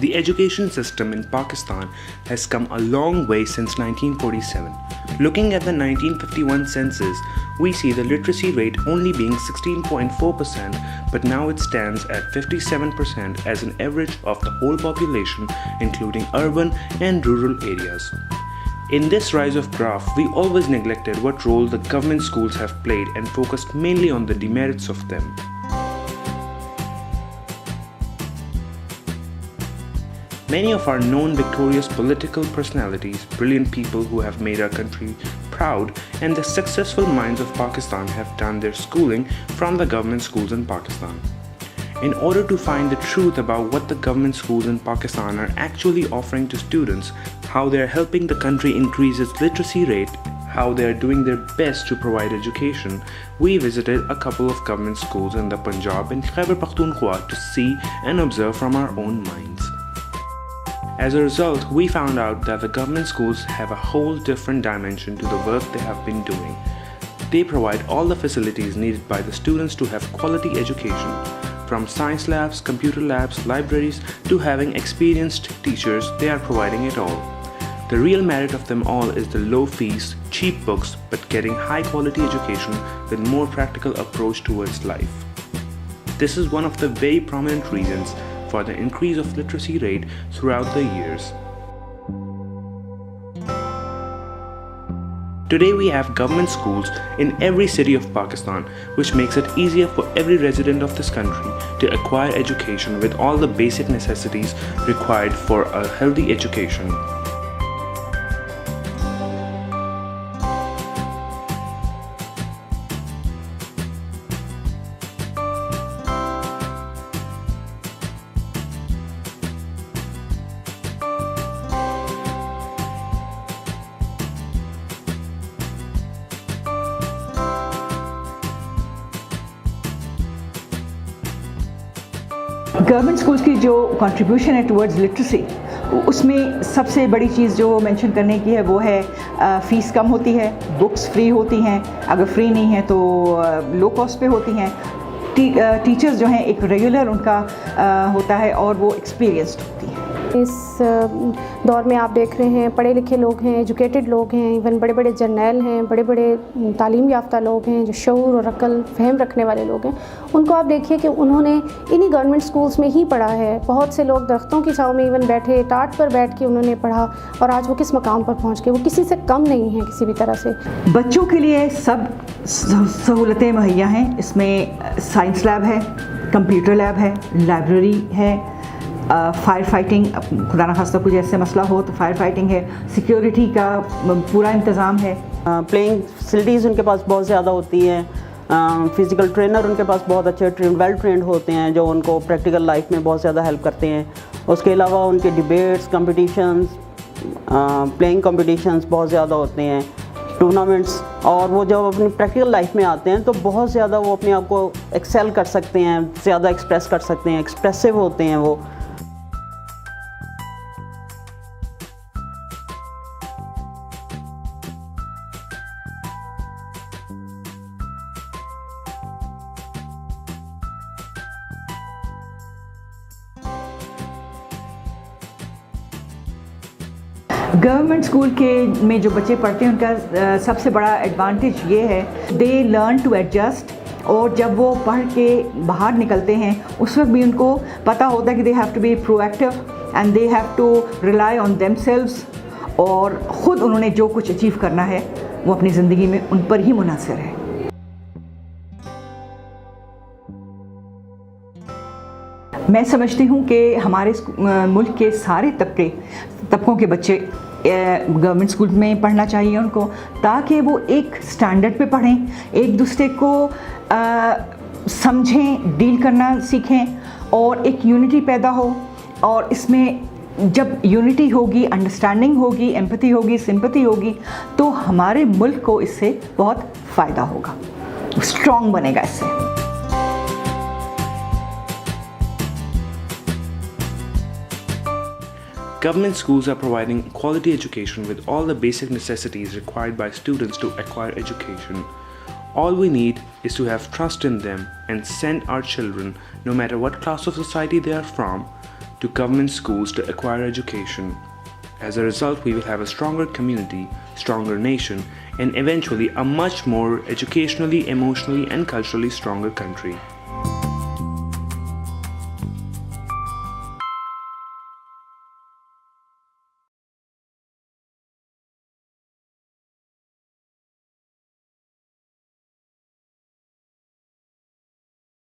The education system in Pakistan has come a long way since 1947. Looking at the 1951 census, we see the literacy rate only being 16.4%, but now it stands at 57% as an average of the whole population, including urban and rural areas. In this rise of graph, we always neglected what role the government schools have played and focused mainly on the demerits of them. Many of our known victorious political personalities, brilliant people who have made our country proud, and the successful minds of Pakistan have done their schooling from the government schools in Pakistan. In order to find the truth about what the government schools in Pakistan are actually offering to students, how they are helping the country increase its literacy rate, how they are doing their best to provide education, we visited a couple of government schools in the Punjab and Khyber Pakhtunkhwa to see and observe from our own minds. As a result, we found out that the government schools have a whole different dimension to the work they have been doing. They provide all the facilities needed by the students to have quality education, from science labs, computer labs, libraries, to having experienced teachers. They are providing it all. The real merit of them all is the low fees, cheap books, but getting high quality education with more practical approach towards life. This is one of the very prominent reasons for the increase of literacy rate throughout the years. Today we have government schools in every city of Pakistan, which makes it easier for every resident of this country to acquire education with all the basic necessities required for a healthy education. Government schools की जो contribution है towards literacy, उसमें सबसे बड़ी चीज़ जो mention करने की है वो है फ़ीस कम होती है, बुक्स फ्री होती हैं, अगर फ्री नहीं है तो लो कॉस्ट पे होती हैं, टीचर्स जो हैं एक रेगुलर उनका होता है और वो एक्सपीरियंस्ड होती है। इस दौर में आप देख रहे हैं पढ़े लिखे लोग हैं, एजुकेटेड लोग हैं, इवन बड़े बड़े जर्नैल हैं, बड़े बड़े तालीम याफ्ता लोग हैं जो शऊर और अक्ल फहम रखने वाले लोग हैं। उनको आप देखिए कि उन्होंने इन्हीं गवर्नमेंट स्कूल्स में ही पढ़ा है। बहुत से लोग दरख्तों की छाँव में इवन बैठे, टाट पर बैठ के उन्होंने पढ़ा और आज वो किस मकाम पर पहुँच गए। वो किसी से कम नहीं है किसी भी तरह से। बच्चों के लिए सब सहूलतें मुहैया हैं। इसमें साइंस लैब है, कंप्यूटर लैब है, लाइब्रेरी है, फायर फाइटिंग, खुदा न खास्ता कुछ ऐसे मसला हो तो फायर फाइटिंग है, सिक्योरिटी का पूरा इंतज़ाम है। प्लेइंग फैसिलिटीज़ उनके पास बहुत ज़्यादा होती हैं। फ़िज़िकल ट्रेनर उनके पास बहुत अच्छे वेल ट्रेंड होते हैं जो उनको प्रैक्टिकल लाइफ में बहुत ज़्यादा हेल्प करते हैं। उसके अलावा उनके डिबेट्स, कंपटीशंस, प्लेइंग कंपटीशंस बहुत ज़्यादा होते हैं, टूर्नामेंट्स, और वो जब अपनी प्रैक्टिकल लाइफ में आते हैं तो बहुत ज़्यादा वो अपने आप को एक्सेल कर सकते हैं, ज़्यादा एक्सप्रेस कर सकते हैं, एक्सप्रेसिव होते हैं वो। गवर्नमेंट स्कूल के में जो बच्चे पढ़ते हैं उनका सबसे बड़ा एडवांटेज ये है, दे लर्न टू एडजस्ट, और जब वो पढ़ के बाहर निकलते हैं उस वक्त भी उनको पता होता है कि they have to be proactive and they have to rely on themselves, और ख़ुद उन्होंने जो कुछ अचीव करना है वो अपनी ज़िंदगी में उन पर ही मुनहसर है। मैं समझती हूँ कि हमारे मुल्क के सारे तबकों के बच्चे गवर्नमेंट स्कूल में पढ़ना चाहिए उनको, ताकि वो एक स्टैंडर्ड पे पढ़ें, एक दूसरे को समझें, डील करना सीखें और एक यूनिटी पैदा हो। और इसमें जब यूनिटी होगी, अंडरस्टैंडिंग होगी, एम्पैथी होगी, सिंपैथी होगी, तो हमारे मुल्क को इससे बहुत फ़ायदा होगा, स्ट्रॉन्ग बनेगा इससे। Government schools are providing quality education with all the basic necessities required by students to acquire education. All we need is to have trust in them and send our children, no matter what class of society they are from, to government schools to acquire education. As a result, we will have a stronger community, stronger nation, and eventually a much more educationally, emotionally, and culturally stronger country.